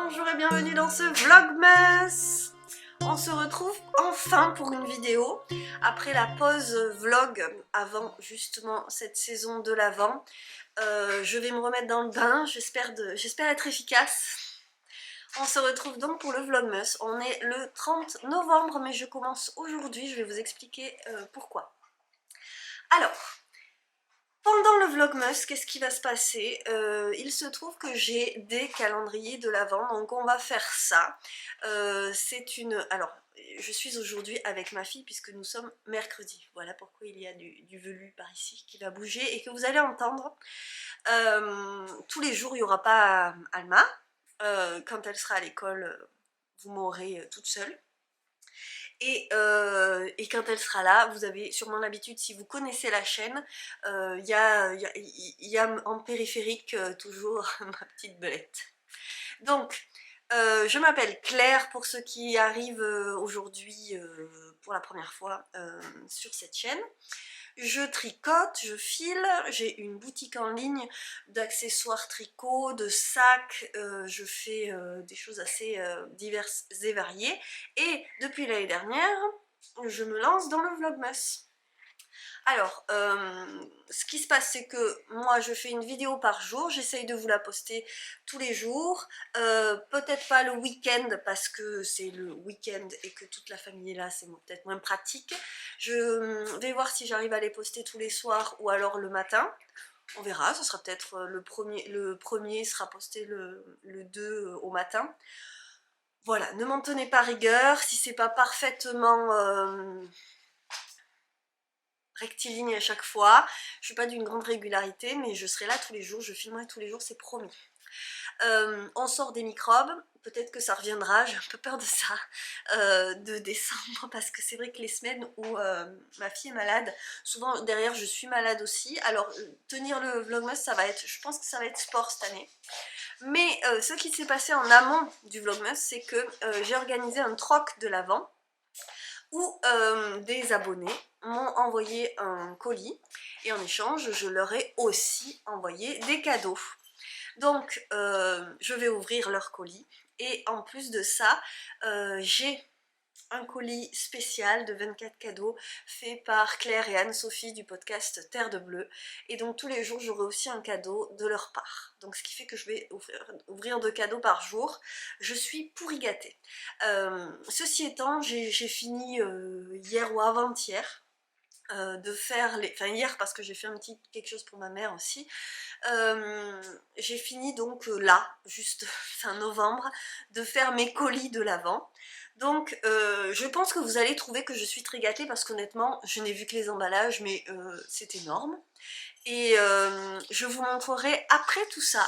Bonjour et bienvenue dans ce Vlogmas. On se retrouve enfin pour une vidéo après la pause vlog avant justement cette saison de l'Avent. Je vais me remettre dans le bain, j'espère être efficace. On se retrouve donc pour le Vlogmas. On est le 30 novembre mais je commence aujourd'hui, je vais vous expliquer pourquoi. Alors, pendant le Vlogmas, qu'est-ce qui va se passer? Il se trouve que j'ai des calendriers de l'Avent, donc on va faire ça. Alors, je suis aujourd'hui avec ma fille puisque nous sommes mercredi. Voilà pourquoi il y a du velu par ici qui va bouger et que vous allez entendre. Tous les jours, il n'y aura pas Alma. Quand elle sera à l'école, vous m'aurez toute seule. Et quand elle sera là, vous avez sûrement l'habitude, si vous connaissez la chaîne, il y a en périphérique toujours ma petite belette. Donc, je m'appelle Claire pour ceux qui arrivent aujourd'hui pour la première fois sur cette chaîne. Je tricote, je file, j'ai une boutique en ligne d'accessoires tricot, de sacs, je fais des choses assez diverses et variées. Et depuis l'année dernière, je me lance dans le Vlogmas. Alors, ce qui se passe, c'est que moi, je fais une vidéo par jour, j'essaye de vous la poster tous les jours, peut-être pas le week-end parce que c'est le week-end et que toute la famille est là, c'est peut-être moins pratique. Je vais voir si j'arrive à les poster tous les soirs ou alors le matin. On verra, ce sera peut-être le premier sera posté le 2 au matin. Voilà, ne m'en tenez pas rigueur, si c'est pas parfaitement rectiligne à chaque fois. Je suis pas d'une grande régularité, mais je serai là tous les jours, je filmerai tous les jours, c'est promis. On sort des microbes, peut-être que ça reviendra, j'ai un peu peur de ça, de décembre, parce que c'est vrai que les semaines où ma fille est malade, souvent derrière je suis malade aussi, alors tenir le Vlogmas, ça va être, je pense que ça va être sport cette année. Mais ce qui s'est passé en amont du Vlogmas, c'est que j'ai organisé un troc de l'Avent, où des abonnés m'ont envoyé un colis et en échange je leur ai aussi envoyé des cadeaux. Donc je vais ouvrir leur colis et en plus de ça j'ai un colis spécial de 24 cadeaux fait par Claire et Anne-Sophie du podcast Terre de Bleu, et donc tous les jours j'aurai aussi un cadeau de leur part, donc ce qui fait que je vais ouvrir 2 cadeaux par jour. Je suis pourri gâtée. Ceci étant, j'ai fini hier ou avant-hier de faire les... Enfin hier parce que j'ai fait un petit quelque chose pour ma mère aussi. J'ai fini donc là, juste fin novembre, de faire mes colis de l'Avent. Donc je pense que vous allez trouver que je suis très gâtée parce qu'honnêtement, je n'ai vu que les emballages, mais c'est énorme. Et je vous montrerai après tout ça,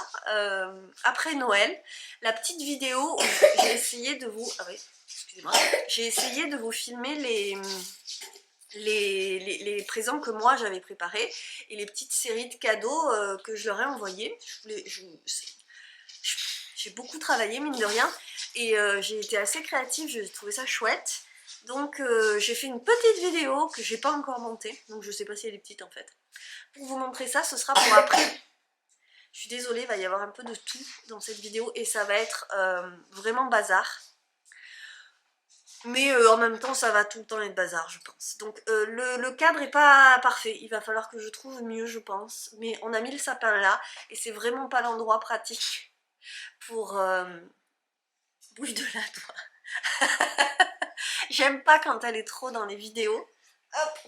après Noël, la petite vidéo où j'ai essayé de vous... Ah oui, excusez-moi. J'ai essayé de vous filmer les présents que moi j'avais préparés et les petites séries de cadeaux que je leur ai envoyés. J'ai beaucoup travaillé mine de rien et j'ai été assez créative, j'ai trouvé ça chouette. Donc j'ai fait une petite vidéo que j'ai pas encore montée, donc je sais pas si elle est petite en fait. Pour vous montrer ça, ce sera pour après. Je suis désolée, il va y avoir un peu de tout dans cette vidéo et ça va être vraiment bazar. Mais en même temps, ça va tout le temps être bazar, je pense. Donc le cadre est pas parfait, il va falloir que je trouve mieux, je pense. Mais on a mis le sapin là, et c'est vraiment pas l'endroit pratique pour... bouge de là, toi. J'aime pas quand elle est trop dans les vidéos. Hop.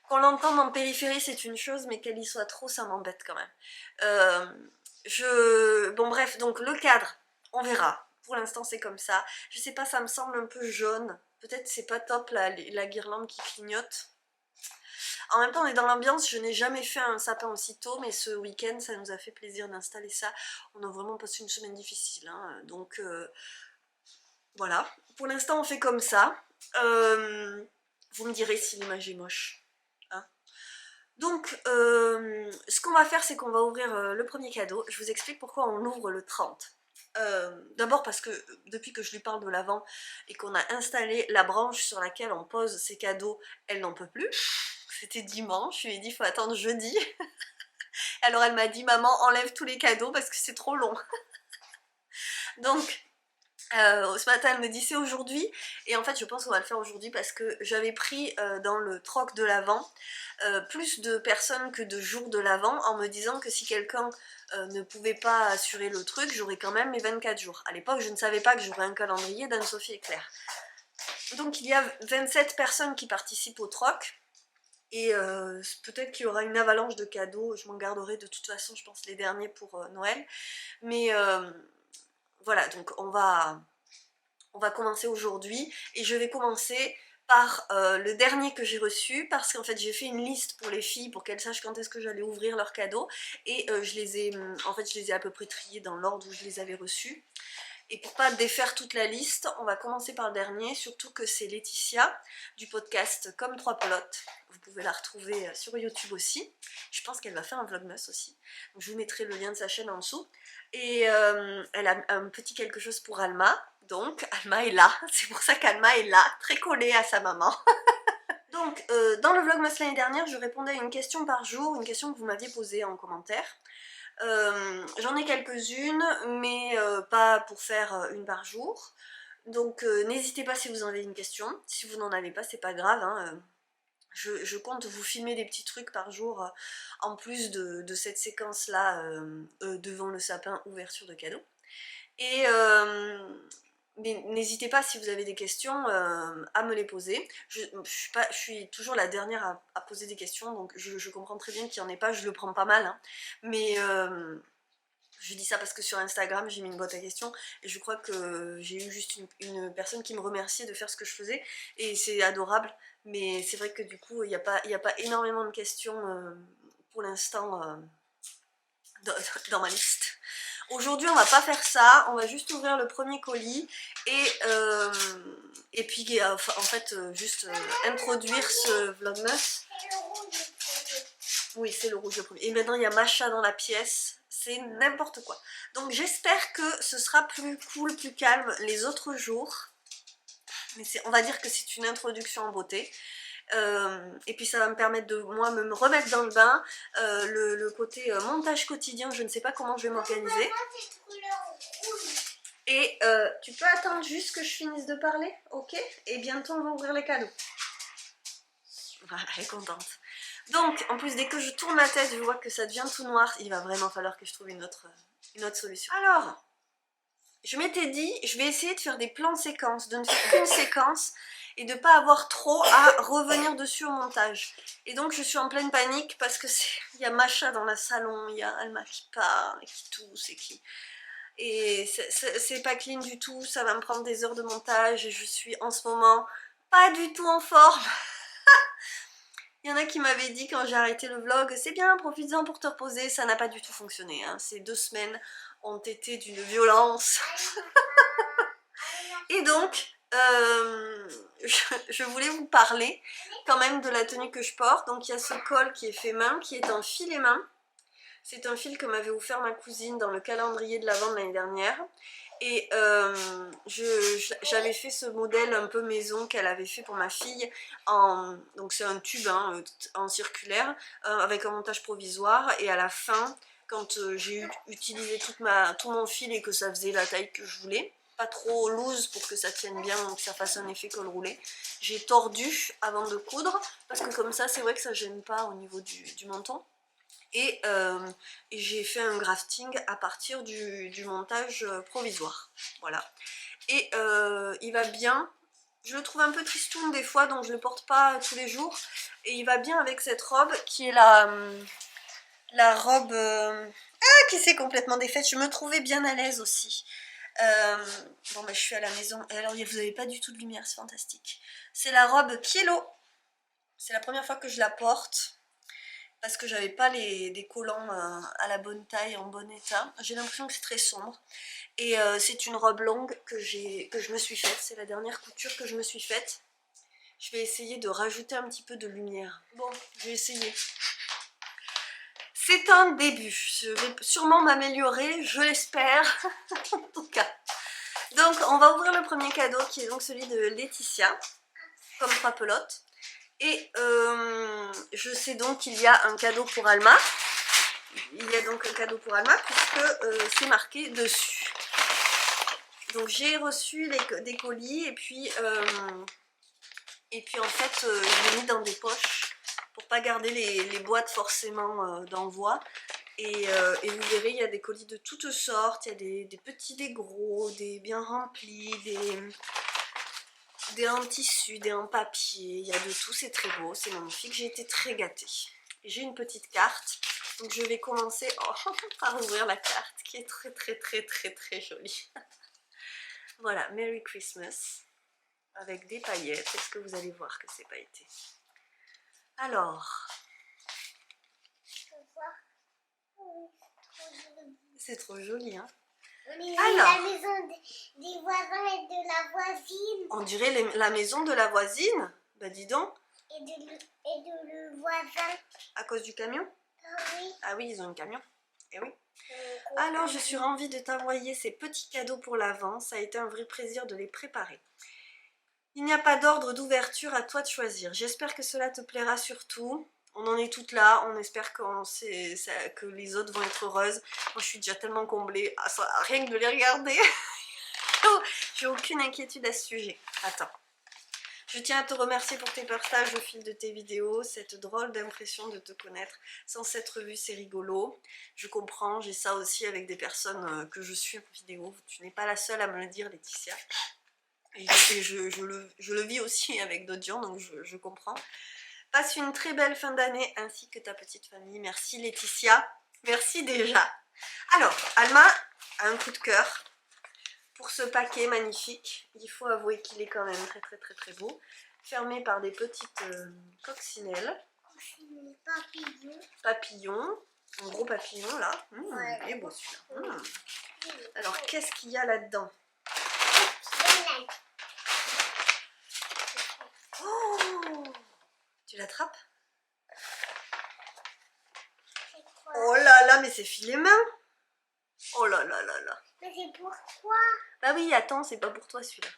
Qu'on l'entende en périphérie, c'est une chose, mais qu'elle y soit trop, ça m'embête quand même. Bon bref, donc le cadre, on verra. Pour l'instant c'est comme ça. Je sais pas, ça me semble un peu jaune. Peut-être c'est pas top la guirlande qui clignote. En même temps on est dans l'ambiance, je n'ai jamais fait un sapin aussitôt, mais ce week-end ça nous a fait plaisir d'installer ça. On a vraiment passé une semaine difficile, hein. Donc voilà. Pour l'instant on fait comme ça. Vous me direz si l'image est moche. Hein. Donc ce qu'on va faire, c'est qu'on va ouvrir le premier cadeau. Je vous explique pourquoi on l'ouvre le 30. D'abord parce que depuis que je lui parle de l'Avent et qu'on a installé la branche sur laquelle on pose ses cadeaux, elle n'en peut plus. C'était dimanche, je lui ai dit il faut attendre jeudi. Alors elle m'a dit maman enlève tous les cadeaux parce que c'est trop long. Donc ce matin elle me dit c'est aujourd'hui, et en fait je pense qu'on va le faire aujourd'hui parce que j'avais pris dans le troc de l'Avent plus de personnes que de jours de l'Avent, en me disant que si quelqu'un ne pouvait pas assurer le truc, j'aurais quand même mes 24 jours. À l'époque je ne savais pas que j'aurais un calendrier d'Anne-Sophie et Claire. Donc il y a 27 personnes qui participent au troc, et peut-être qu'il y aura une avalanche de cadeaux, je m'en garderai de toute façon je pense les derniers pour Noël, mais voilà, donc on va commencer aujourd'hui, et je vais commencer par le dernier que j'ai reçu, parce qu'en fait j'ai fait une liste pour les filles pour qu'elles sachent quand est-ce que j'allais ouvrir leurs cadeaux, et je les ai à peu près triés dans l'ordre où je les avais reçus. Et pour pas défaire toute la liste, on va commencer par le dernier, surtout que c'est Laetitia du podcast Comme trois pelotes. Vous pouvez la retrouver sur YouTube aussi. Je pense qu'elle va faire un vlogmas aussi. Donc je vous mettrai le lien de sa chaîne en dessous. Et elle a un petit quelque chose pour Alma. Donc Alma est là, c'est pour ça qu'Alma est là, très collée à sa maman. Donc dans le vlogmas l'année dernière, je répondais à une question par jour, une question que vous m'aviez posée en commentaire. J'en ai quelques-unes, mais pas pour faire une par jour. Donc n'hésitez pas si vous en avez une question. Si vous n'en avez pas, c'est pas grave, hein. Je compte vous filmer des petits trucs par jour, en plus de cette séquence-là, devant le sapin, ouverture de cadeaux. Et mais n'hésitez pas si vous avez des questions à me les poser. Je suis toujours la dernière à poser des questions, donc je comprends très bien qu'il n'y en ait pas, je le prends pas mal, hein. Mais je dis ça parce que sur Instagram j'ai mis une boîte à questions, et je crois que j'ai eu juste une personne qui me remerciait de faire ce que je faisais, et c'est adorable. Mais c'est vrai que du coup il n'y a pas énormément de questions pour l'instant dans ma liste. Aujourd'hui on va pas faire ça, on va juste ouvrir le premier colis, et puis en fait juste introduire ce vlogmas. Oui, c'est le rouge le premier. Et maintenant il y a Macha dans la pièce, c'est n'importe quoi. Donc j'espère que ce sera plus cool, plus calme les autres jours. Mais on va dire que c'est une introduction en beauté. Et puis ça va me permettre de moi me remettre dans le bain. Le côté montage quotidien, je ne sais pas comment je vais m'organiser. Et tu peux attendre juste que je finisse de parler, ok? Et bientôt on va ouvrir les cadeaux. Voilà, elle est contente. Donc en plus dès que je tourne la tête, je vois que ça devient tout noir. Il va vraiment falloir que je trouve une autre solution. Alors, je m'étais dit, je vais essayer de faire des plans séquences, de ne faire qu'une séquence, et de ne pas avoir trop à revenir dessus au montage. Et donc je suis en pleine panique parce que il y a Macha dans le salon, il y a Alma qui parle, et qui tousse, et c'est pas clean du tout, ça va me prendre des heures de montage, et je suis en ce moment pas du tout en forme. Il y en a qui m'avaient dit quand j'ai arrêté le vlog, c'est bien, profites-en pour te reposer, ça n'a pas du tout fonctionné, hein. Ces 2 semaines ont été d'une violence. Et donc, je voulais vous parler quand même de la tenue que je porte. Donc il y a ce col qui est fait main, qui est un filet main. C'est un fil que m'avait offert ma cousine dans le calendrier de l'Avent de l'année dernière. Et j'avais fait ce modèle un peu maison qu'elle avait fait pour ma fille. Donc c'est un tube hein, en circulaire avec un montage provisoire. Et à la fin, quand j'ai utilisé tout mon fil et que ça faisait la taille que je voulais, pas trop loose pour que ça tienne bien, donc que ça fasse un effet col roulé, j'ai tordu avant de coudre, parce que comme ça c'est vrai que ça gêne pas au niveau du menton. Et j'ai fait un grafting à partir du montage provisoire, voilà. Et il va bien, je le trouve un peu tristoun des fois, donc je le porte pas tous les jours, et il va bien avec cette robe qui est la robe qui s'est complètement défaite. Je me trouvais bien à l'aise aussi. Bon bah je suis à la maison, et alors vous n'avez pas du tout de lumière, c'est fantastique. C'est la robe Kielo, c'est la première fois que je la porte, parce que j'avais pas des collants à la bonne taille, en bon état. J'ai l'impression que c'est très sombre. Et c'est une robe longue que je me suis faite, c'est la dernière couture que je me suis faite. Je vais essayer de rajouter un petit peu de lumière. Bon, je vais essayer. C'est un début, je vais sûrement m'améliorer, je l'espère, en tout cas. Donc on va ouvrir le premier cadeau qui est donc celui de Laetitia, comme trois pelotes. Et je sais donc qu'il y a un cadeau pour Alma. Il y a donc un cadeau pour Alma puisque c'est marqué dessus. Donc j'ai reçu des colis et puis en fait je l'ai mis dans des poches pour pas garder les boîtes forcément d'envoi. Et vous verrez, il y a des colis de toutes sortes, il y a des petits, des gros, des bien remplis, des en tissu, des en papier, il y a de tout, c'est très beau, c'est magnifique, j'ai été très gâtée. J'ai une petite carte, donc je vais commencer par ouvrir la carte qui est très jolie. Voilà, Merry Christmas, avec des paillettes, est-ce que vous allez voir que c'est pailleté? Alors, c'est trop joli, hein? Alors, la maison des voisins et de la voisine. On dirait la maison de la voisine. Bah dis donc. Et de le voisin. À cause du camion? Ah oui. Ah oui, ils ont un camion. Eh oui. Alors, je suis ravie de t'envoyer ces petits cadeaux pour l'Avent. Ça a été un vrai plaisir de les préparer. Il n'y a pas d'ordre d'ouverture, à toi de choisir. J'espère que cela te plaira surtout. On en est toutes là, on espère que les autres vont être heureuses. Moi je suis déjà tellement comblée, rien que de les regarder. J'ai aucune inquiétude à ce sujet. Attends. Je tiens à te remercier pour tes partages au fil de tes vidéos, cette drôle d'impression de te connaître sans s'être vue, c'est rigolo. Je comprends, j'ai ça aussi avec des personnes que je suis en vidéo. Tu n'es pas la seule à me le dire, Laetitia. Et je le vis aussi avec d'autres gens, donc je comprends. Passe une très belle fin d'année ainsi que ta petite famille. Merci Laetitia, merci déjà. Alors, Alma a un coup de cœur pour ce paquet magnifique. Il faut avouer qu'il est quand même très beau. Fermé par des petites coccinelles. Papillons. Un gros papillon là. Ouais. Il est beau celui-là. Alors, qu'est-ce qu'il y a là-dedans? Oh! Tu l'attrapes? Oh là là, mais c'est filet main! Oh là là là là! Mais c'est pour toi! Bah oui, attends, c'est pas pour toi celui-là.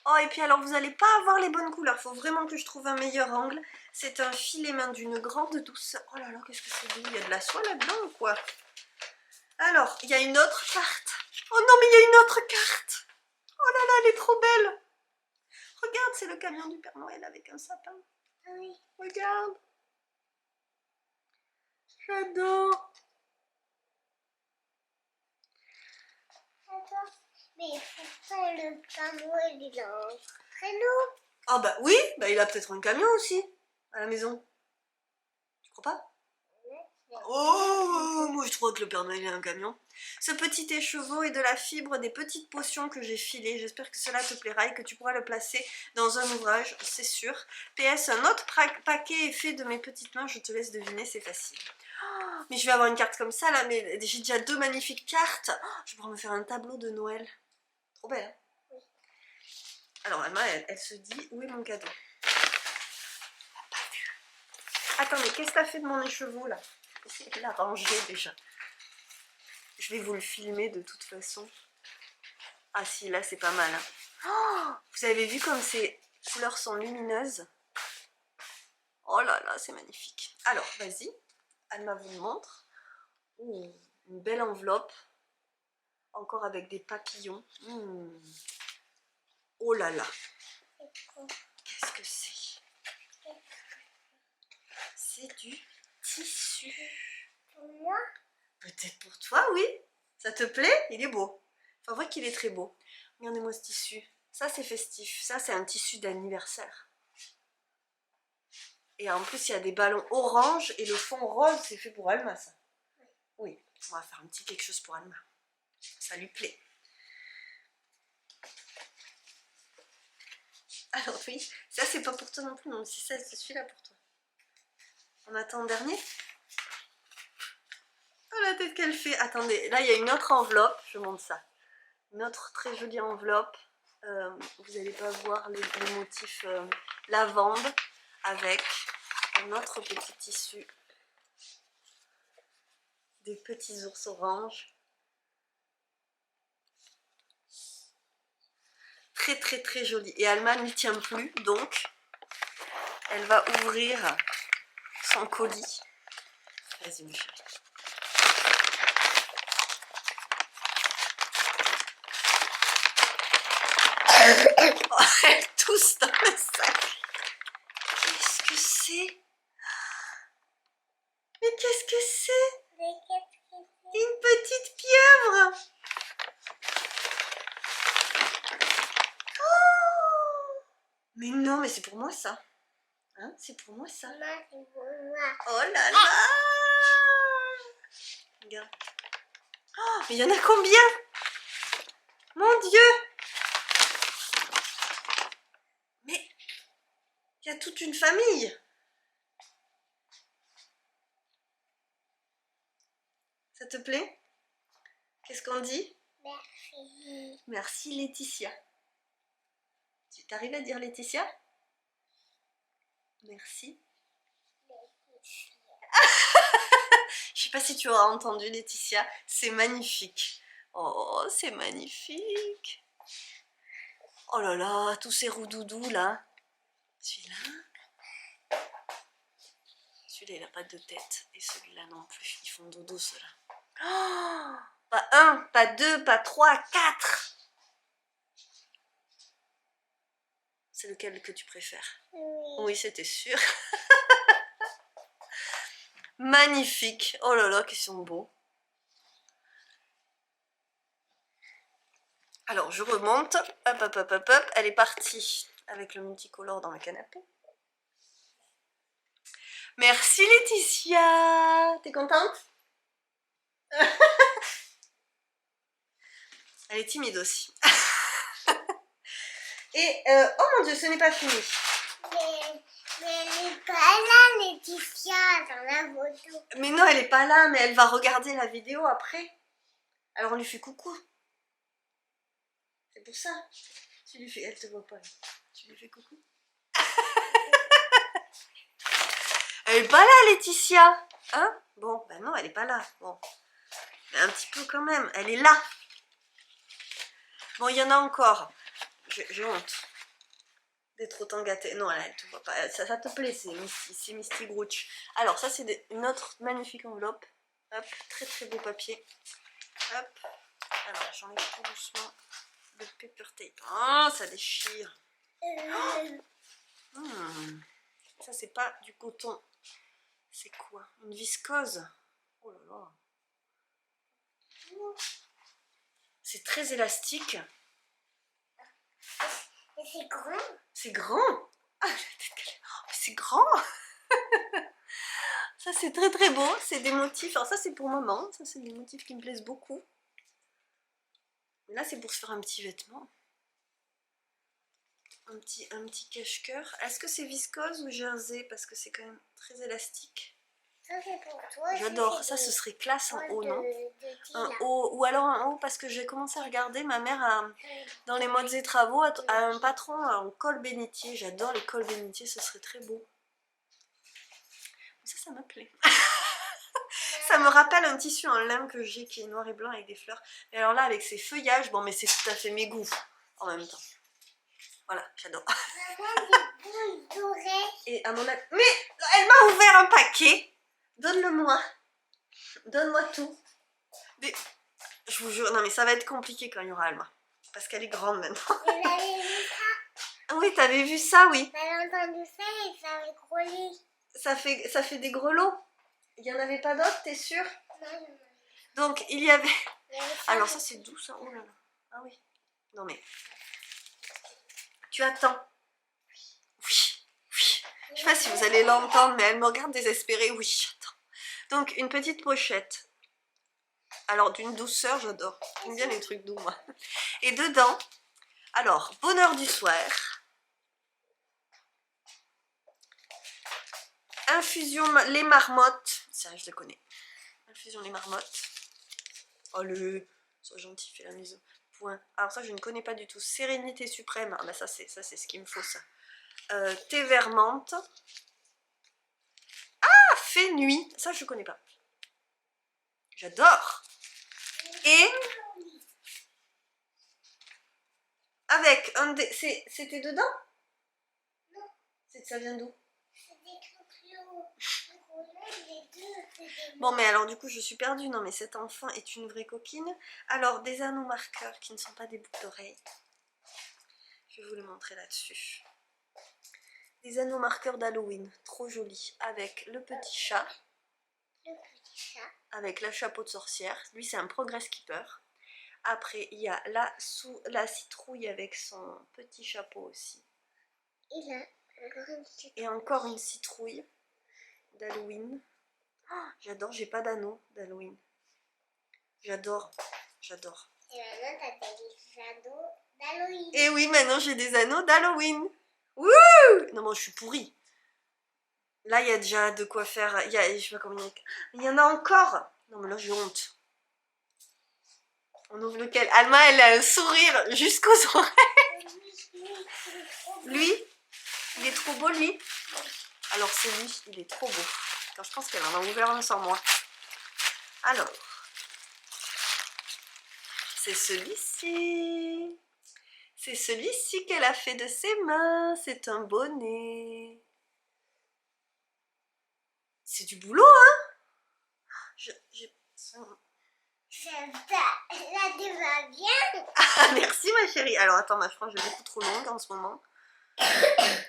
Oh, et puis alors, vous n'allez pas avoir les bonnes couleurs. Faut vraiment que je trouve un meilleur angle. C'est un filet main d'une grande douceur. Oh là là, qu'est-ce que c'est beau! Il y a de la soie là-dedans ou quoi? Alors, il y a une autre carte. Oh non, mais il y a une autre carte! Oh là là, elle est trop belle! Regarde, c'est le camion du Père Noël avec un sapin. Oui. Regarde. J'adore. Mais pourtant le Père Noël il a un traîneau. Ah bah oui, bah il a peut-être un camion aussi à la maison. Tu crois pas? Oh, moi je crois que le Père Noël a un camion. Ce petit écheveau est de la fibre des petites potions que j'ai filées. J'espère que cela te plaira et que tu pourras le placer dans un ouvrage, c'est sûr. PS, un autre paquet est fait de mes petites mains, je te laisse deviner, c'est facile. Oh, mais je vais avoir une carte comme ça là, mais j'ai déjà deux magnifiques cartes. Oh, je pourrais me faire un tableau de Noël. Trop belle, hein? Oui. Alors Alma, elle se dit, où est mon cadeau? Elle n'a pas vu. Attends, mais qu'est-ce que t'as fait de mon écheveau là? Il l'a rangé déjà. Je vais vous le filmer de toute façon. Ah si, là c'est pas mal. Hein. Oh, vous avez vu comme ces couleurs sont lumineuses? Oh là là, c'est magnifique. Alors, vas-y. Alma vous le montre. Ouh, une belle enveloppe. Encore avec des papillons. Oh là là. Qu'est-ce que c'est? C'est du tissu. Pour moi? Peut-être pour toi, oui. Ça te plaît? Il est beau. Enfin, vrai qu'il est très beau. Regardez-moi ce tissu. Ça, c'est festif. Ça, c'est un tissu d'anniversaire. Et en plus, il y a des ballons orange et le fond rose, c'est fait pour Alma, ça. Oui, on va faire un petit quelque chose pour Alma. Ça lui plaît. Alors oui, ça, c'est pas pour toi non plus, même si ça, c'est celui-là pour toi. On attend le dernier? Oh, la tête qu'elle fait. Attendez, là, il y a une autre enveloppe. Je montre ça. Une autre très jolie enveloppe. Vous n'allez pas voir les motifs lavande avec un autre petit tissu. Des petits ours orange. Très joli. Et Alma n'y tient plus, donc elle va ouvrir son colis. Vas-y, mon chéri. Oh, elle tousse dans le sac. Qu'est-ce que c'est? Mais qu'est-ce que c'est? Une petite pieuvre. Oh, mais non, mais c'est pour moi ça. Hein, c'est pour moi ça. Oh là là. Regarde. Oh, mais il y en a combien? Mon Dieu. Mais il y a toute une famille. Ça te plaît? Qu'est-ce qu'on dit? Merci. Merci Laetitia. Tu t'arrives à dire Laetitia? Merci. Je sais pas si tu auras entendu Laetitia, c'est magnifique. Oh, c'est magnifique. Oh là là, tous ces roudoudous là. Celui-là. Celui-là, il n'a pas de tête. Et celui-là non plus. Ils font dodo, ceux-là. Oh, pas 1, pas 2, pas 3, 4. C'est lequel que tu préfères? Oui, c'était sûr. Magnifique. Oh là là, qu'ils sont beaux. Alors, je remonte. Hop, hop, hop, hop, hop. Elle est partie avec le multicolore dans le canapé. Merci Laetitia. T'es contente? Elle est timide aussi. Et, oh mon Dieu, ce n'est pas fini. Mais elle n'est pas là, Laetitia, dans la photo. Mais non, elle n'est pas là, mais elle va regarder la vidéo après. Alors on lui fait coucou. C'est pour ça. Tu lui fais... Elle te voit pas. Tu lui fais coucou. Elle est pas là, Laetitia. Hein? Bon, ben non, elle est pas là. Bon. Mais un petit peu quand même. Elle est là. Bon, il y en a encore. J'ai honte d'être autant gâtée. Non, elle te voit pas. Ça te plaît, c'est Misty Grouch. Alors, ça, c'est une autre magnifique enveloppe. Hop, très très beau papier. Hop. Alors, j'enlève tout doucement le paper tape. Oh, ça déchire. Ça, c'est pas du coton. C'est quoi? Une viscose. Oh là là. C'est très élastique. Et c'est grand. C'est grand. Ah, c'est grand. Ça, c'est très très beau. C'est des motifs. Alors ça, c'est pour maman. Ça, c'est des motifs qui me plaisent beaucoup. Mais là, c'est pour se faire un petit vêtement. Un petit cache-cœur. Est-ce que c'est viscose ou jersey? Parce que c'est quand même très élastique. Ça, c'est pour toi. J'adore. Ça, ce serait classe en haut, non? Un haut. Ou alors un haut, parce que j'ai commencé à regarder. Ma mère, dans les modes et travaux, a un patron en col bénitier. J'adore les cols bénitiers. Ce serait très beau. Ça me plaît. Ça me rappelle un tissu en lin que j'ai qui est noir et blanc avec des fleurs. Et alors là, avec ces feuillages, bon, mais c'est tout à fait mes goûts en même temps. Voilà, j'adore. Et à mon avis... Mais elle m'a ouvert un paquet. Donne-le-moi. Donne-moi tout. Mais, je vous jure, non mais ça va être compliqué quand il y aura Alma. Parce qu'elle est grande maintenant. Vous avez vu ça? Oui, t'avais vu ça, oui. T'avais entendu ça et ça avait grolé. Ça fait des grelots. Il n'y en avait pas d'autres, t'es sûre? Non. Donc, il y avait... Alors ça, c'est doux, ça. Oh là là. Ah oui. Non mais... Tu attends. Oui. Je sais pas si vous allez l'entendre, mais elle me regarde désespérée. Oui, j'attends. Donc, une petite pochette. Alors, d'une douceur, j'adore. J'aime bien les trucs doux, moi. Et dedans, alors, bonheur du soir. Infusion les marmottes. Ça, je le connais. Infusion les marmottes. Oh, sois gentil, fais la mise. Point. Alors ça, je ne connais pas du tout. Sérénité suprême. Ah bah ça, c'est ce qu'il me faut, ça. Thé vert menthe. Ah, fait nuit. Ça, je connais pas. J'adore. Et avec un dé... C'était dedans? Non. Ça vient d'où? C'est Bon, mais alors du coup, je suis perdue. Non, mais cet enfant est une vraie coquine. Alors, des anneaux marqueurs qui ne sont pas des boucles d'oreilles. Je vais vous les montrer là-dessus. Des anneaux marqueurs d'Halloween, trop jolis, avec le petit chat. Le petit chat. Avec le chapeau de sorcière. Lui, c'est un progress keeper. Après, il y a la citrouille avec son petit chapeau aussi. Et encore une citrouille d'Halloween. Oh, j'adore, j'ai pas d'anneau d'Halloween. J'adore, j'adore. Et maintenant, t'as des anneaux d'Halloween. Et oui, maintenant j'ai des anneaux d'Halloween. Wouh! Non, moi je suis pourrie. Là, il y a déjà de quoi faire. Je sais pas combien. Il y en a encore. Non, mais là, j'ai honte. On ouvre lequel? Alma, elle a un sourire jusqu'aux oreilles. Lui, il est trop beau, lui. Alors, c'est lui, il est trop beau. Quand je pense qu'elle en a ouvert un sans moi. Alors, c'est celui-ci. C'est celui-ci qu'elle a fait de ses mains. C'est un bonnet. C'est du boulot, hein? Là, tu vas bien? Ah, merci ma chérie. Alors attends, ma frange est beaucoup trop longue en ce moment.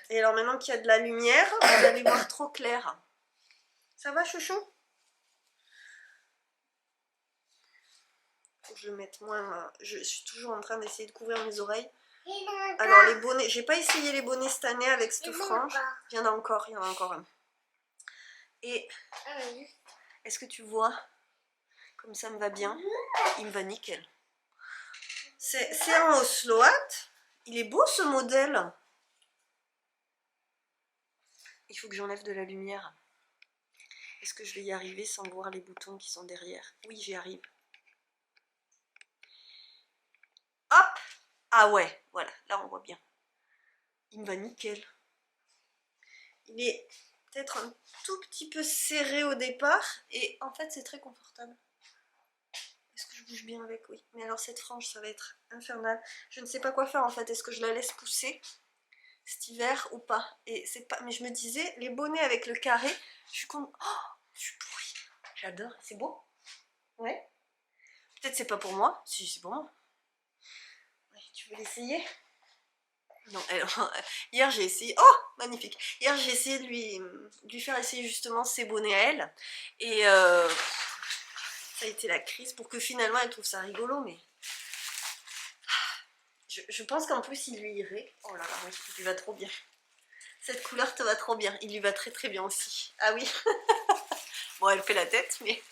Et alors maintenant qu'il y a de la lumière, vous allez voir trop clair. Ça va, chouchou? Faut que je mette moins... Je suis toujours en train d'essayer de couvrir mes oreilles. Alors les bonnets, j'ai pas essayé les bonnets cette année avec cette frange. Il y en a encore un. Et est-ce que tu vois comme ça me va bien? Il me va nickel. C'est un Osloat. Il est beau ce modèle. Il faut que j'enlève de la lumière. Est-ce que je vais y arriver sans voir les boutons qui sont derrière? Oui, j'y arrive. Hop! Ah ouais, voilà, là on voit bien. Il me va nickel. Il est peut-être un tout petit peu serré au départ. Et en fait, c'est très confortable. Est-ce que je bouge bien avec? Oui. Mais alors cette frange, ça va être infernal. Je ne sais pas quoi faire en fait. Est-ce que je la laisse pousser cet hiver ou pas? Et c'est pas. Mais je me disais, les bonnets avec le carré, je suis con. Oh, je suis pourrie. J'adore. C'est beau? Ouais. Peut-être c'est pas pour moi. Si, c'est pour moi. Ouais, tu veux l'essayer? Non, alors, hier j'ai essayé. Oh, magnifique. Hier j'ai essayé de lui faire essayer justement ses bonnets à elle. Et ça a été la crise pour que finalement elle trouve ça rigolo, mais je pense qu'en plus il lui irait. Oh là là, oui, il lui va trop bien. Cette couleur te va trop bien. Il lui va très très bien aussi. Ah oui. Bon, elle fait la tête, mais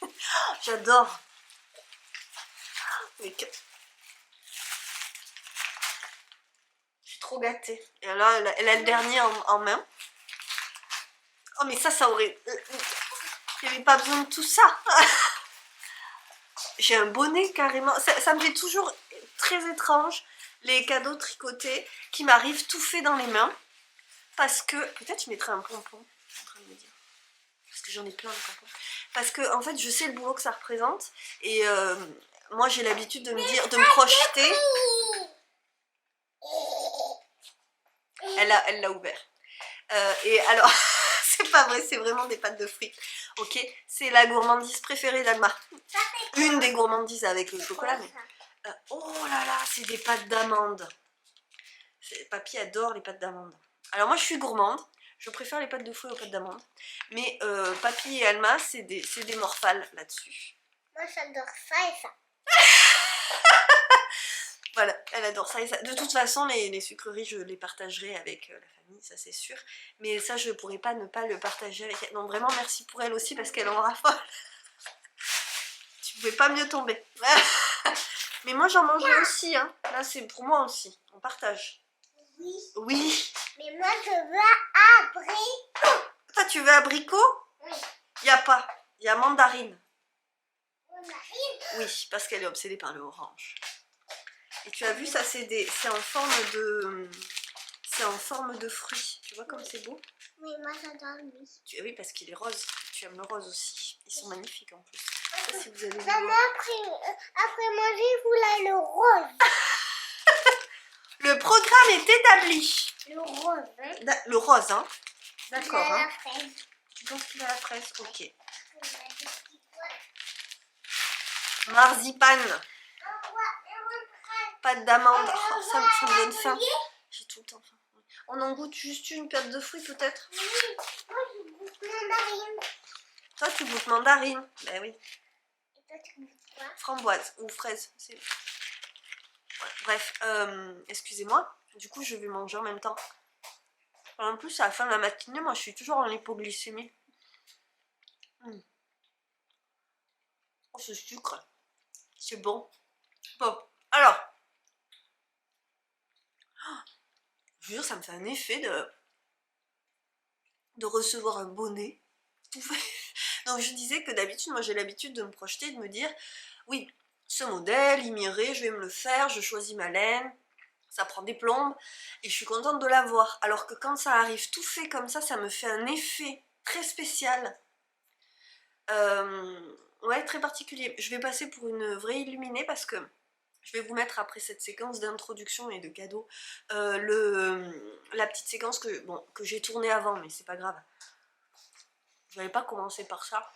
j'adore. Mais je suis trop gâtée. Et là, elle a le dernier en main. Oh, mais ça aurait... Il n'y avait pas besoin de tout ça. J'ai un bonnet carrément. Ça me fait toujours très étrange, les cadeaux tricotés qui m'arrivent tout fait dans les mains. Parce que... Peut-être je mettrai un pompon. Je suis en train de me dire. Parce que j'en ai plein de pompons. Parce que en fait, je sais le boulot que ça représente. Et moi, j'ai l'habitude de me dire, de me projeter. Elle l'a ouvert. Et alors... C'est pas vrai, c'est vraiment des pâtes de fruits. Ok, c'est la gourmandise préférée d'Alma. Une des gourmandises avec le chocolat. Mais... oh là là, c'est des pâtes d'amandes. Papy adore les pâtes d'amandes. Alors moi je suis gourmande, je préfère les pâtes de fruits aux pâtes d'amandes. Mais Papy et Alma, c'est des morphales là-dessus. Moi j'adore ça et ça. Voilà, elle adore ça et ça. De toute façon, les sucreries, je les partagerai avec la famille, ça c'est sûr. Mais ça, je ne pourrais pas ne pas le partager avec elle. Donc vraiment, merci pour elle aussi parce qu'elle en raffole. Tu pouvais pas mieux tomber. Mais moi, j'en mangerai aussi. Hein. Là, c'est pour moi aussi. On partage. Oui. Oui. Mais moi, je veux abricot. Toi, tu veux abricot? Oui. Il n'y a pas. Il y a mandarine. Mandarine? Oui, parce qu'elle est obsédée par le orange. Et tu as vu, ça c'est en forme de... C'est en forme de fruits. Tu vois comme c'est beau? Oui, moi j'adore lui. Oui, parce qu'il est rose. Tu aimes le rose aussi. Ils sont magnifiques en plus. Je sais pas si vous allez Maman, après manger, vous voulez le rose. Le programme est établi. Le rose, hein? Le rose, hein? D'accord. Il a Hein? la fraise. Tu penses qu'il a la fraise? Ok. Marzipan. Pâte d'amande. Oh, ça me donne faim. J'ai tout le temps faim. On en goûte juste une perte de fruits peut-être. Oui, moi je goûte mandarine. Toi tu goûtes mandarine. Ben oui. Et toi tu goûtes quoi? Framboise ou fraise. Ouais, bref, excusez-moi. Du coup je vais manger en même temps. En plus à la fin de la matinée, moi je suis toujours en hypoglycémie. Oh ce sucre. C'est bon. Bon, alors. Je vous jure, ça me fait un effet de recevoir un bonnet. Donc je disais que d'habitude, moi j'ai l'habitude de me projeter, de me dire, oui, ce modèle, il m'irait, je vais me le faire, je choisis ma laine, ça prend des plombes, et je suis contente de l'avoir. Alors que quand ça arrive tout fait comme ça me fait un effet très spécial. Ouais, très particulier. Je vais passer pour une vraie illuminée parce que je vais vous mettre après cette séquence d'introduction et de cadeaux la petite séquence que j'ai tournée avant, mais c'est pas grave. Je n'avais pas commencé par ça.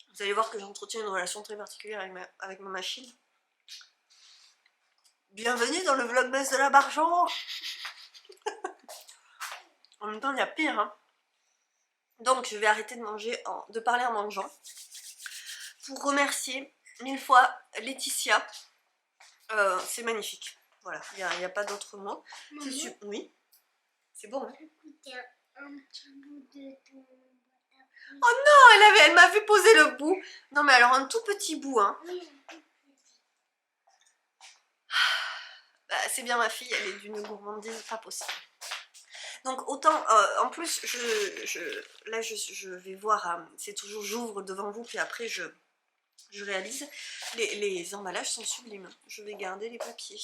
Vous allez voir que j'entretiens une relation très particulière avec ma machine. Bienvenue dans le vlogmas de la Bargeon. En même temps, il y a pire. Hein. Donc, je vais arrêter de parler en mangeant. Pour remercier 1000 fois Laetitia. C'est magnifique. Voilà, il n'y a pas d'autre mot. Oui, c'est bon. Hein. Un petit bout de ton... Oh non, elle m'avait posé le bout. Non mais alors un tout petit bout. Hein. Oui. Bah, c'est bien ma fille, elle est d'une gourmandise pas possible. Donc autant, en plus, là je vais voir, c'est toujours j'ouvre devant vous, puis après je réalise. Les emballages sont sublimes. Je vais garder les papiers.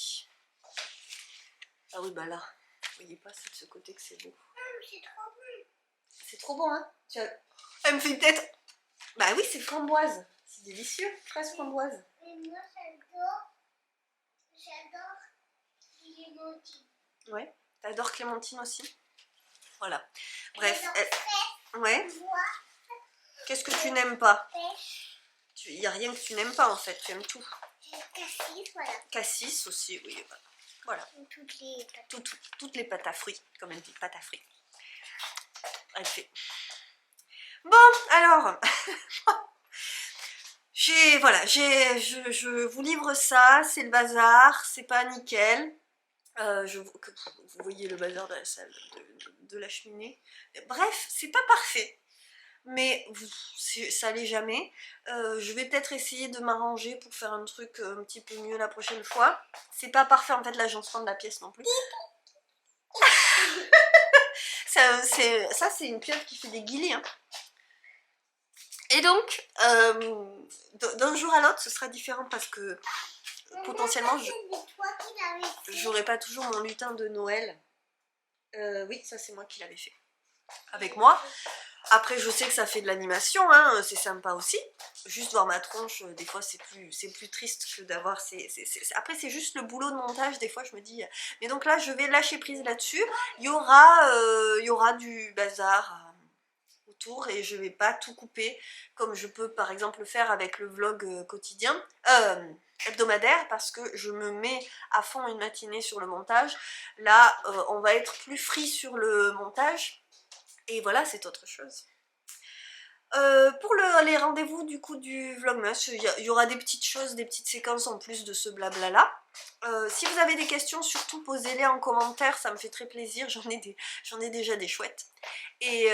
Ah oui, bah là, vous voyez pas, c'est de ce côté que c'est beau. C'est trop bon. C'est trop bon, hein. Elle me fait peut-être... Bah oui, c'est framboise. C'est délicieux, fraise framboise. Et moi, j'adore clémentine. Ouais, t'adores clémentine aussi. Voilà. Bref, ouais. Qu'est-ce que tu n'aimes pas? Il n'y a rien que tu n'aimes pas en fait, tu aimes tout. Cassis, voilà. Cassis aussi, oui. Voilà. Toutes les pâtes à fruits, comme elle dit, pâtes à fruits. Elle fait. Bon, alors, je vous livre ça, c'est le bazar, c'est pas nickel. Vous voyez le bazar de la salle de la cheminée. Bref, c'est pas parfait. Mais ça l'est jamais. Je vais peut-être essayer de m'arranger pour faire un truc un petit peu mieux la prochaine fois. C'est pas parfait en fait l'agencement de la pièce non plus. Ça c'est une pieuvre qui fait des guillis. Hein. Et donc, d'un jour à l'autre ce sera différent parce que potentiellement j'aurai pas toujours mon lutin de Noël. Oui, ça c'est moi qui l'avais fait. Avec moi. Après je sais que ça fait de l'animation, hein, c'est sympa aussi. Juste voir ma tronche, des fois c'est plus triste que d'avoir Après c'est juste le boulot de montage, des fois je me dis... Mais donc là je vais lâcher prise là-dessus. Il y aura du bazar autour et je vais pas tout couper comme je peux par exemple le faire avec le vlog quotidien, hebdomadaire, parce que je me mets à fond une matinée sur le montage. Là on va être plus free sur le montage. Et voilà, c'est autre chose. Pour les rendez-vous du coup du vlogmas, il y aura des petites choses, des petites séquences en plus de ce blabla là. Si vous avez des questions, surtout posez-les en commentaire, ça me fait très plaisir, j'en ai déjà des chouettes. Et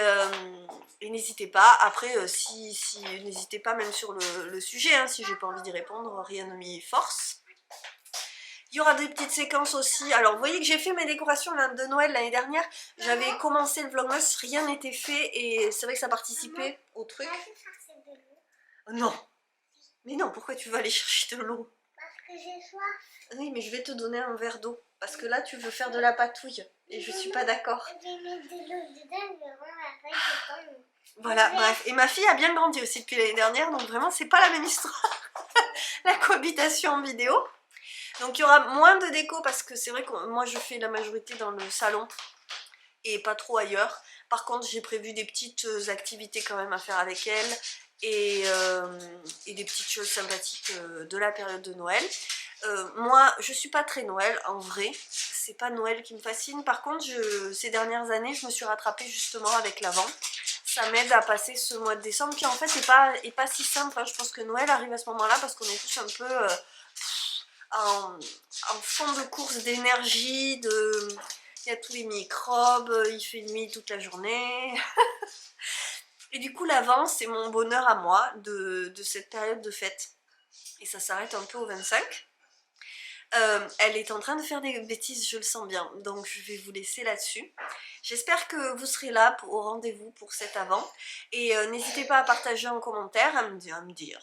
n'hésitez pas, après n'hésitez pas même sur le sujet, hein, si j'ai pas envie d'y répondre, rien ne m'y force. Il y aura des petites séquences aussi. Alors vous voyez que j'ai fait mes décorations de Noël l'année dernière. J'avais commencé le vlogmas, rien n'était fait et c'est vrai que ça participait au truc. Non. Mais non, pourquoi tu vas aller chercher de l'eau? Parce que j'ai soif. Oui, mais je vais te donner un verre d'eau. Parce que là, tu veux faire de la patouille. Et je suis pas d'accord. Je vais mettre de l'eau dedans, je vais voir la feuille de pomme. Voilà, bref. Et ma fille a bien grandi aussi depuis l'année dernière. Donc vraiment, c'est pas la même histoire. La cohabitation en vidéo. Donc il y aura moins de déco parce que c'est vrai que moi je fais la majorité dans le salon et pas trop ailleurs. Par contre j'ai prévu des petites activités quand même à faire avec elle et des petites choses sympathiques de la période de Noël. Moi je suis pas très Noël en vrai, c'est pas Noël qui me fascine. Par contre, ces dernières années, je me suis rattrapée justement avec l'Avent. Ça m'aide à passer ce mois de décembre qui en fait est pas si simple. Hein. Je pense que Noël arrive à ce moment-là parce qu'on est tous un peu en fond de course d'énergie, il y a tous les microbes, il fait nuit toute la journée. Et du coup l'Avent, c'est mon bonheur à moi de cette période de fête. Et ça s'arrête un peu au 25. Elle est en train de faire des bêtises, je le sens bien, donc je vais vous laisser là-dessus. J'espère que vous serez là au rendez-vous pour cet Avent. Et n'hésitez pas à partager en commentaire, à me dire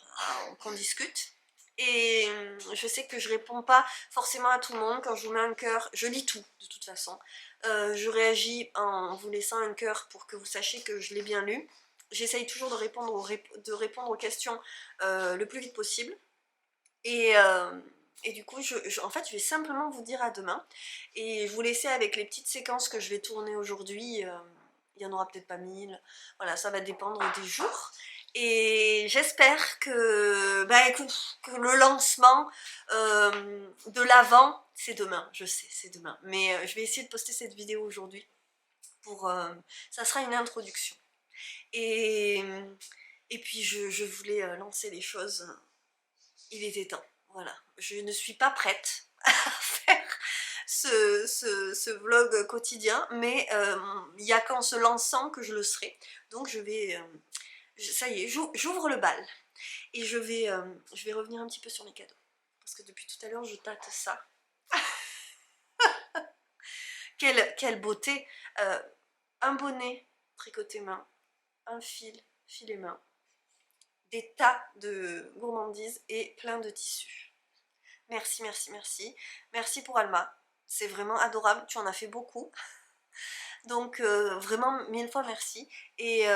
qu'on discute. Et je sais que je réponds pas forcément à tout le monde. Quand je vous mets un cœur, je lis tout de toute façon. Je réagis en vous laissant un cœur pour que vous sachiez que je l'ai bien lu. J'essaye toujours de répondre aux questions le plus vite possible. Et du coup, en fait, je vais simplement vous dire à demain. Et vous laisser avec les petites séquences que je vais tourner aujourd'hui. Il n'y en aura peut-être pas 1000. Voilà, ça va dépendre des jours. Et j'espère que le lancement de l'Avent, c'est demain. Je sais, c'est demain. Mais je vais essayer de poster cette vidéo aujourd'hui. Ça sera une introduction. Et puis, je voulais lancer les choses. Il était temps. Voilà, je ne suis pas prête à faire ce vlog quotidien, mais il n'y a qu'en se lançant que je le serai. Donc je vais, ça y est, j'ouvre le bal. Et je vais revenir un petit peu sur mes cadeaux. Parce que depuis tout à l'heure, je tâte ça. Quelle beauté. Un bonnet tricoté main, un filet main, des tas de gourmandises et plein de tissus. Merci, merci, merci. Merci pour Alma. C'est vraiment adorable. Tu en as fait beaucoup. Donc, vraiment, 1000 fois merci. Et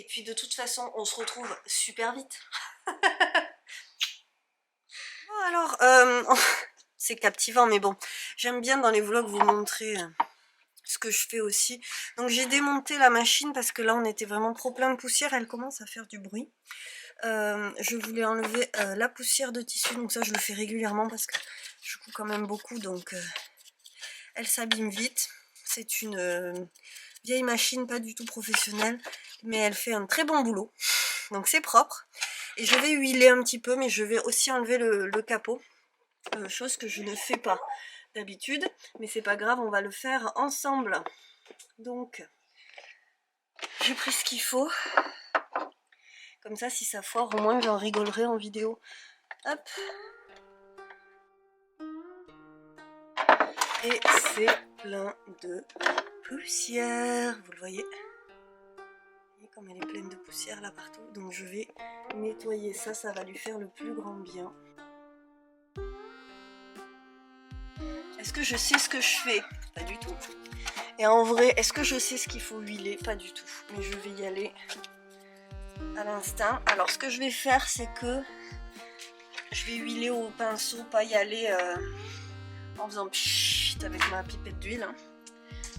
puis, de toute façon, on se retrouve super vite. Bon, alors, c'est captivant, mais bon. J'aime bien dans les vlogs vous montrer ce que je fais aussi. Donc, j'ai démonté la machine parce que là, on était vraiment trop plein de poussière. Elle commence à faire du bruit. Je voulais enlever la poussière de tissu, donc ça je le fais régulièrement parce que je couds quand même beaucoup, donc elle s'abîme vite. C'est une vieille machine, pas du tout professionnelle, mais elle fait un très bon boulot, donc c'est propre. Et je vais huiler un petit peu, mais je vais aussi enlever le capot, chose que je ne fais pas d'habitude, mais c'est pas grave, on va le faire ensemble. Donc j'ai pris ce qu'il faut. Comme ça, si ça foire, au moins j'en rigolerai en vidéo. Hop. Et c'est plein de poussière. Vous le voyez? Et comme elle est pleine de poussière là partout. Donc je vais nettoyer ça. Ça va lui faire le plus grand bien. Est-ce que je sais ce que je fais? Pas du tout. Et en vrai, est-ce que je sais ce qu'il faut huiler? Pas du tout. Mais je vais y aller à l'instinct. Alors ce que je vais faire, c'est que je vais huiler au pinceau, pas y aller en faisant pchit avec ma pipette d'huile, hein,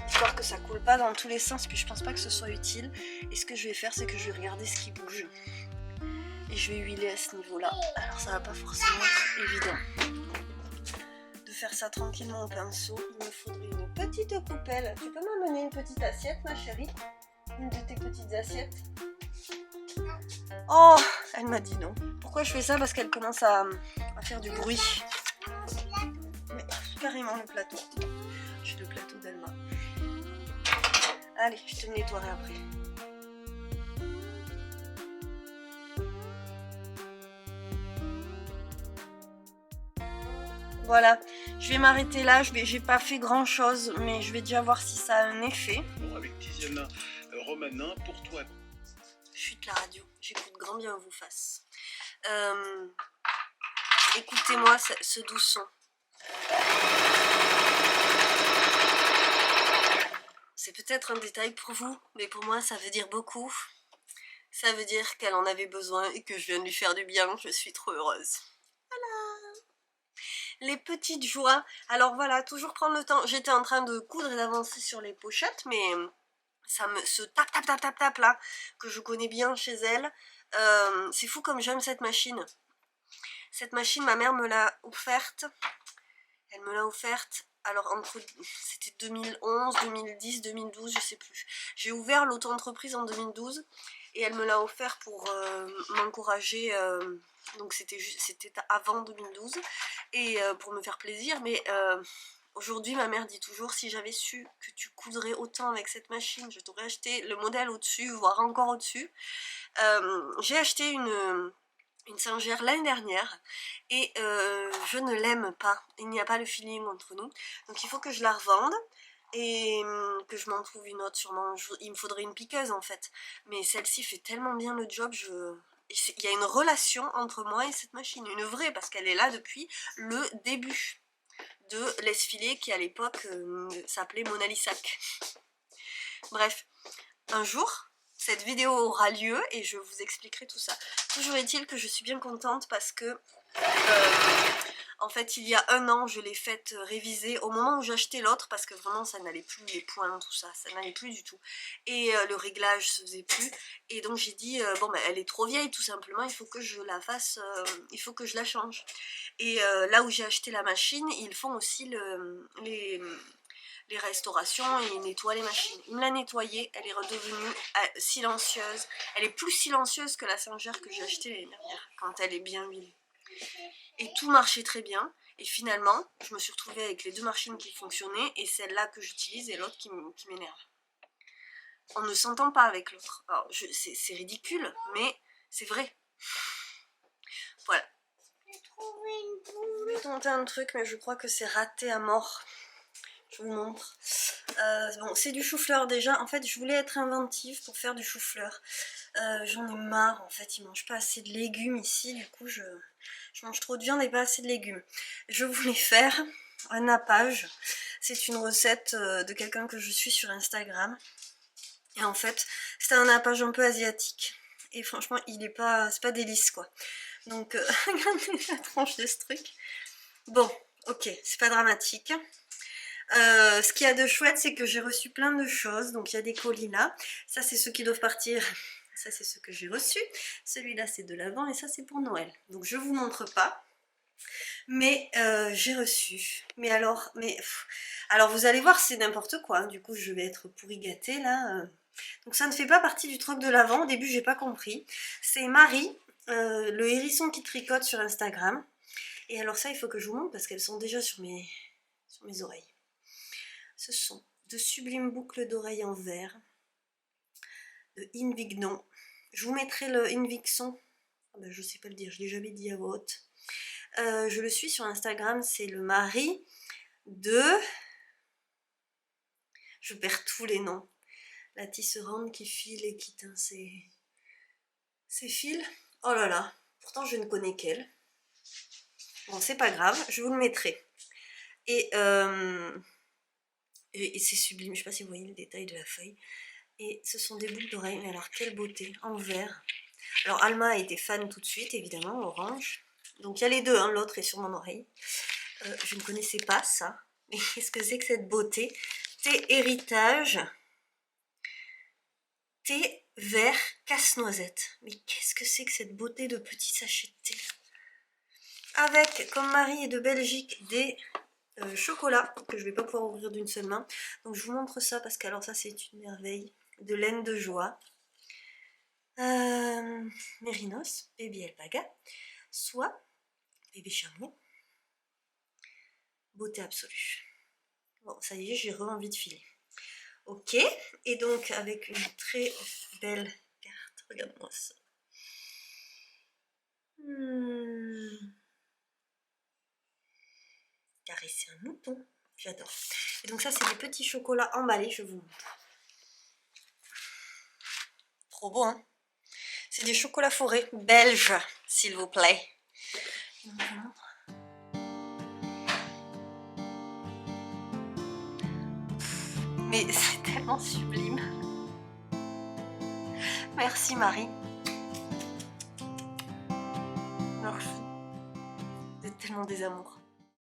histoire que ça coule pas dans tous les sens, puis je pense pas que ce soit utile. Et ce que je vais faire, c'est que je vais regarder ce qui bouge et je vais huiler à ce niveau là. Alors ça va pas forcément être évident de faire ça tranquillement au pinceau. Il me faudrait une petite coupelle. Tu peux m'amener une petite assiette, ma chérie? Une de tes petites assiettes? Oh, elle m'a dit non. Pourquoi je fais ça? Parce qu'elle commence à faire du bruit. Mais carrément le plateau. J'ai le plateau d'Alma. Allez, je te nettoierai après. Voilà, je vais m'arrêter là. J'ai pas fait grand chose, mais je vais déjà voir si ça a un effet. Bon, avec Tiziana Romanin, pour toi. Chute la radio, j'écoute grand bien vous fasse. Écoutez-moi ce doux son. C'est peut-être un détail pour vous, mais pour moi ça veut dire beaucoup. Ça veut dire qu'elle en avait besoin et que je viens de lui faire du bien. Je suis trop heureuse. Voilà. Les petites joies. Alors voilà, toujours prendre le temps. J'étais en train de coudre et d'avancer sur les pochettes, mais ce tap là, que je connais bien chez elle. C'est fou comme j'aime cette machine. Cette machine, ma mère me l'a offerte. Elle me l'a offerte alors c'était 2011, 2010, 2012, je sais plus. J'ai ouvert l'auto-entreprise en 2012 et elle me l'a offert pour m'encourager, donc c'était avant 2012 et pour me faire plaisir, mais aujourd'hui ma mère dit toujours si j'avais su que tu coudrais autant avec cette machine, je t'aurais acheté le modèle au-dessus, voire encore au-dessus. J'ai acheté une singère l'année dernière et je ne l'aime pas, il n'y a pas le feeling entre nous, donc il faut que je la revende et que je m'en trouve une autre sûrement. Il me faudrait une piqueuse en fait, mais celle-ci fait tellement bien le job, il y a une relation entre moi et cette machine, une vraie, parce qu'elle est là depuis le début de l'esfilé qui à l'époque s'appelait Mona Lisac. Bref, un jour cette vidéo aura lieu et je vous expliquerai tout ça. Toujours est-il que je suis bien contente parce que en fait il y a un an je l'ai faite réviser au moment où j'achetais l'autre parce que vraiment ça n'allait plus, les points, tout ça, ça n'allait plus du tout. Et le réglage se faisait plus et donc j'ai dit bon ben elle est trop vieille tout simplement, il faut que je la fasse, il faut que je la change. Et là où j'ai acheté la machine, ils font aussi les restaurations et ils nettoient les machines. Il me l'a nettoyée, elle est redevenue silencieuse. Elle est plus silencieuse que la singère que j'ai achetée l'année dernière, quand elle est bien huilée. Et tout marchait très bien. Et finalement, je me suis retrouvée avec les deux machines qui fonctionnaient et celle-là que j'utilise et l'autre qui m'énerve. On ne s'entend pas avec l'autre. Alors, c'est ridicule, mais c'est vrai. Voilà. Je vais tenter un truc, mais je crois que c'est raté à mort. Je vous montre. Bon, c'est du chou-fleur déjà. En fait, je voulais être inventive pour faire du chou-fleur. J'en ai marre, en fait, ils mangent pas assez de légumes ici. Du coup, je mange trop de viande et pas assez de légumes. Je voulais faire un nappage. C'est une recette de quelqu'un que je suis sur Instagram. Et en fait, c'est un nappage un peu asiatique. Et franchement, c'est pas délice, quoi. Donc, regardez la tranche de ce truc. Bon, ok, c'est pas dramatique. Ce qu'il y a de chouette, c'est que j'ai reçu plein de choses. Donc il y a des colis là. Ça c'est ceux qui doivent partir. Ça c'est ceux que j'ai reçus. Celui-là c'est de l'Avent et ça c'est pour Noël. Donc je vous montre pas. Mais j'ai reçu. Alors vous allez voir, c'est n'importe quoi. Hein. Du coup je vais être pourri gâtée là. Donc ça ne fait pas partie du troc de l'Avent. Au début j'ai pas compris. C'est Marie, le hérisson qui tricote sur Instagram. Et alors ça il faut que je vous montre parce qu'elles sont déjà sur mes oreilles. Ce sont de sublimes boucles d'oreilles en verre de Invignon. Je vous mettrai le Invixon. Ah ben, je sais pas le dire, je l'ai jamais dit à voix haute. Je le suis sur Instagram, c'est le mari de... Je perds tous les noms. La tisserande qui file et qui teint ses fils. Oh là là, pourtant je ne connais qu'elle. Bon, c'est pas grave, je vous le mettrai. Et c'est sublime, je sais pas si vous voyez le détail de la feuille. Et ce sont des boucles d'oreilles, mais alors quelle beauté, en verre. Alors Alma a été fan tout de suite, évidemment, orange. Donc il y a les deux, hein, l'autre est sur mon oreille. Je ne connaissais pas ça. Mais qu'est-ce que c'est que cette beauté? Thé héritage. Thé vert casse-noisette. Mais qu'est-ce que c'est que cette beauté de petit sachet de thé? Avec, comme Marie est de Belgique, des... chocolat que je vais pas pouvoir ouvrir d'une seule main, donc je vous montre ça parce que alors ça c'est une merveille, de laine de joie, mérinos, baby alpaga, soie, bébé chameau, beauté absolue. Bon ça y est, j'ai envie de filer. Ok, et donc avec une très belle carte, regarde-moi ça. Caresser un mouton, j'adore. Et donc ça c'est des petits chocolats emballés, je vous montre. Trop beau hein. C'est des chocolats forêts belges, s'il vous plaît. Mais c'est tellement sublime. Merci Marie. Merci. Vous êtes tellement des amours.